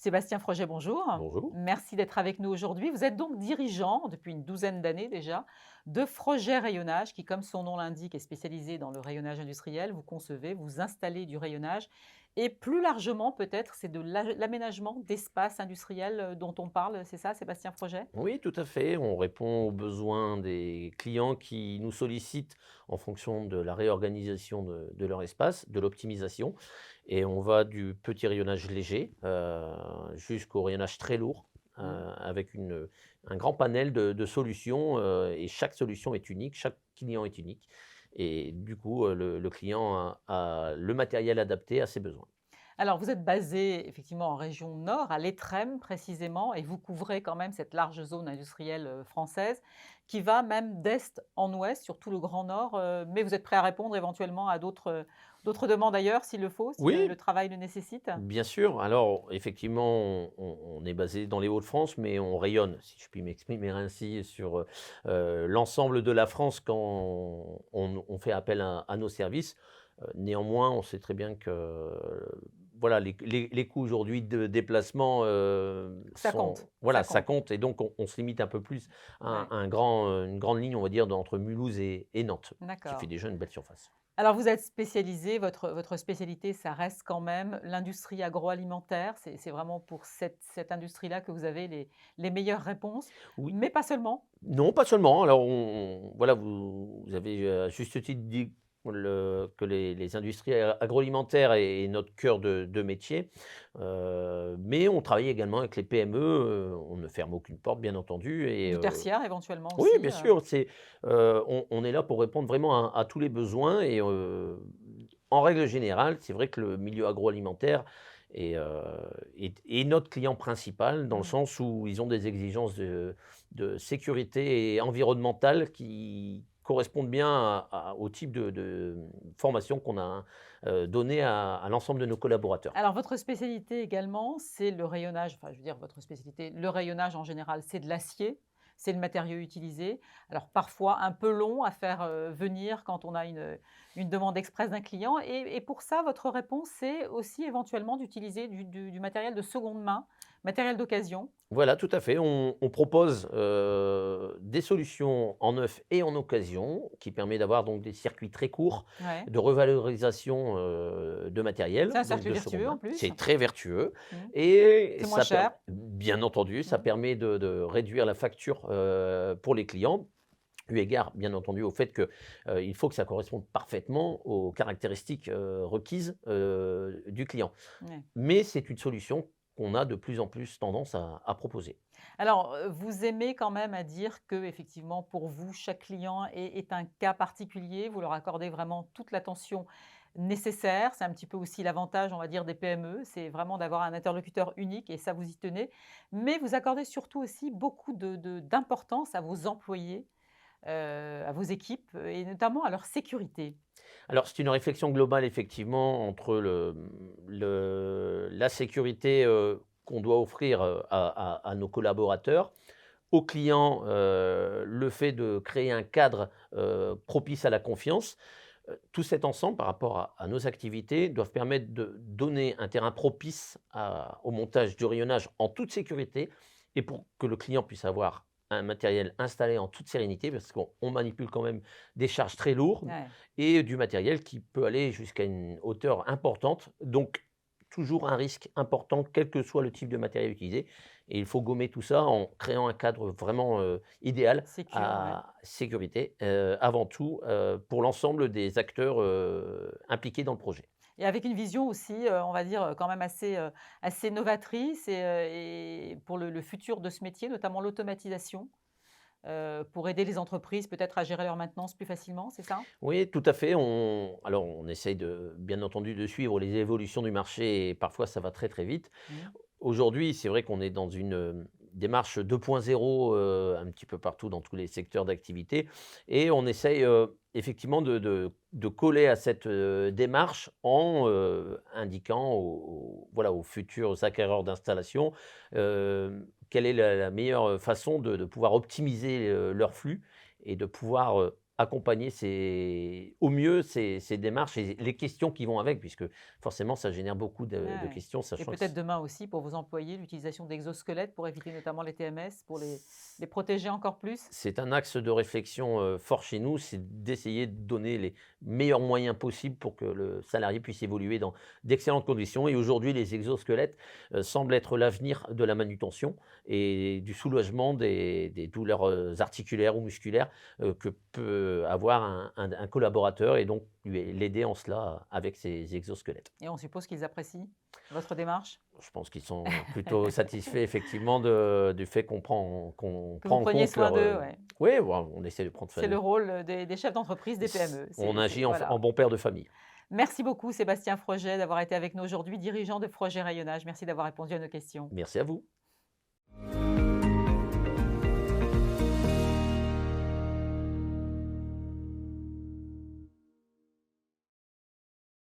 Sébastien Froget, bonjour. Bonjour. Merci d'être avec nous aujourd'hui. Vous êtes donc dirigeant, depuis une douzaine d'années déjà, de Froget Rayonnage, qui, comme son nom l'indique, est spécialisé dans le rayonnage industriel. Vous concevez, vous installez du rayonnage. Et plus largement, peut-être, c'est de l'aménagement d'espaces industriels dont on parle, c'est ça, Sébastien Froget? Oui, tout à fait. On répond aux besoins des clients qui nous sollicitent en fonction de la réorganisation de leur espace, de l'optimisation. Et on va du petit rayonnage léger jusqu'au rayonnage très lourd, Mm. avec un grand panel de solutions. Et chaque solution est unique, chaque client est unique. Et du coup, le client a le matériel adapté à ses besoins. Alors, vous êtes basé effectivement en région nord, à l'Étrême précisément, et vous couvrez quand même cette large zone industrielle française qui va même d'est en ouest sur tout le Grand Nord. Mais vous êtes prêt à répondre éventuellement à d'autres demandes ailleurs s'il le faut, si le Oui, travail le nécessite? bien sûr. Alors, effectivement, on est basé dans les Hauts-de-France, mais on rayonne, si je puis m'exprimer ainsi, sur l'ensemble de la France quand on fait appel à nos services. Néanmoins, on sait très bien que voilà, les coûts aujourd'hui de déplacement Ça compte, voilà, ça ça compte. compte, et donc on se limite un peu plus Ouais, à une grande ligne, on va dire, entre Mulhouse et Nantes, qui fait d'accord. déjà une belle surface. Alors, vous êtes spécialisé, votre spécialité, ça reste quand même l'industrie agroalimentaire. C'est vraiment pour cette industrie-là que vous avez les meilleures réponses, Oui. mais pas seulement. Non, pas seulement. Alors voilà, vous avez, à juste titre dit que les industries agroalimentaires est notre cœur de métier, mais on travaille également avec les PME, on ne ferme aucune porte bien entendu. Et Du tertiaire éventuellement oui, aussi, bien sûr, on est là pour répondre vraiment à tous les besoins. Et en règle générale, c'est vrai que le milieu agroalimentaire est notre client principal, dans le Mmh. sens où ils ont des exigences de sécurité et environnementale qui correspondent bien au type de formation qu'on a donné à l'ensemble de nos collaborateurs. Alors votre spécialité également, c'est le rayonnage, enfin je veux dire votre spécialité, le rayonnage en général, c'est de l'acier, c'est le matériau utilisé. Alors parfois un peu long à faire, venir quand on a une demande express d'un client et pour ça, votre réponse, c'est aussi éventuellement d'utiliser du matériel de seconde main, matériel d'occasion. Voilà, tout à fait. On propose des solutions en neuf et en occasion, qui permet d'avoir donc des circuits très courts Ouais. de revalorisation de matériel, C'est un donc cercle de seconde vertueux en main. plus. C'est très vertueux, Mmh. et C'est moins ça cher. bien entendu, ça Mmh. permet de réduire la facture pour les clients, eu égard bien entendu au fait que il faut que ça corresponde parfaitement aux caractéristiques requises du client. Ouais. Mais c'est une solution qu'on a de plus en plus tendance à proposer. Alors, vous aimez quand même à dire que effectivement, pour vous, chaque client est un cas particulier. Vous leur accordez vraiment toute l'attention nécessaire. C'est un petit peu aussi l'avantage, on va dire, des PME. C'est vraiment d'avoir un interlocuteur unique et ça, vous y tenez. Mais vous accordez surtout aussi beaucoup d'importance à vos employés, à vos équipes, et notamment à leur sécurité. Alors, c'est une réflexion globale effectivement entre la sécurité qu'on doit offrir à nos collaborateurs, aux clients, le fait de créer un cadre propice à la confiance. Tout cet ensemble, par rapport à nos activités, doivent permettre de donner un terrain propice au montage du rayonnage en toute sécurité, et pour que le client puisse avoir un matériel installé en toute sérénité, parce qu'on manipule quand même des charges très lourdes Ouais. et du matériel qui peut aller jusqu'à une hauteur importante. Donc, toujours un risque important, quel que soit le type de matériel utilisé. Et il faut gommer tout ça en créant un cadre vraiment idéal Sécure, ouais. à sécurité, avant tout, pour l'ensemble des acteurs impliqués dans le projet. Et avec une vision aussi, on va dire, quand même assez novatrice et pour le futur de ce métier, notamment l'automatisation, pour aider les entreprises peut-être à gérer leur maintenance plus facilement, c'est ça? Oui, tout à fait. Alors, on essaye bien entendu, de suivre les évolutions du marché, et parfois ça va très très vite. Mmh. Aujourd'hui, c'est vrai qu'on est dans une démarche 2.0 un petit peu partout dans tous les secteurs d'activité, et on essaye effectivement de coller à cette démarche en indiquant voilà, aux futurs acquéreurs d'installations quelle est la meilleure façon de pouvoir optimiser leur flux, et de pouvoir accompagner au mieux ces démarches et les questions qui vont avec, puisque forcément ça génère beaucoup de Ouais questions, et sachant que peut-être demain aussi pour vos employés, l'utilisation d'exosquelettes pour éviter notamment les TMS, pour les protéger encore plus? c'est un axe de réflexion, fort chez nous, c'est d'essayer de donner les meilleurs moyens possibles pour que le salarié puisse évoluer dans d'excellentes conditions et aujourd'hui les exosquelettes, semblent être l'avenir de la manutention et du soulagement des douleurs, articulaires ou musculaires, que peut avoir un collaborateur et donc l'aider en cela avec ces exosquelettes. Et on suppose qu'ils apprécient votre démarche? Je pense qu'ils sont plutôt satisfaits effectivement du fait qu'on Que vous prend en preniez compte soin leur, d'eux, ouais. oui, voilà, on essaie de prendre C'est le famille. rôle, des chefs d'entreprise, des PME. On C'est agit en voilà. bon père de famille. Merci beaucoup Sébastien Froget d'avoir été avec nous aujourd'hui, dirigeant de Froget Rayonnage. Merci d'avoir répondu à nos questions. Merci à vous.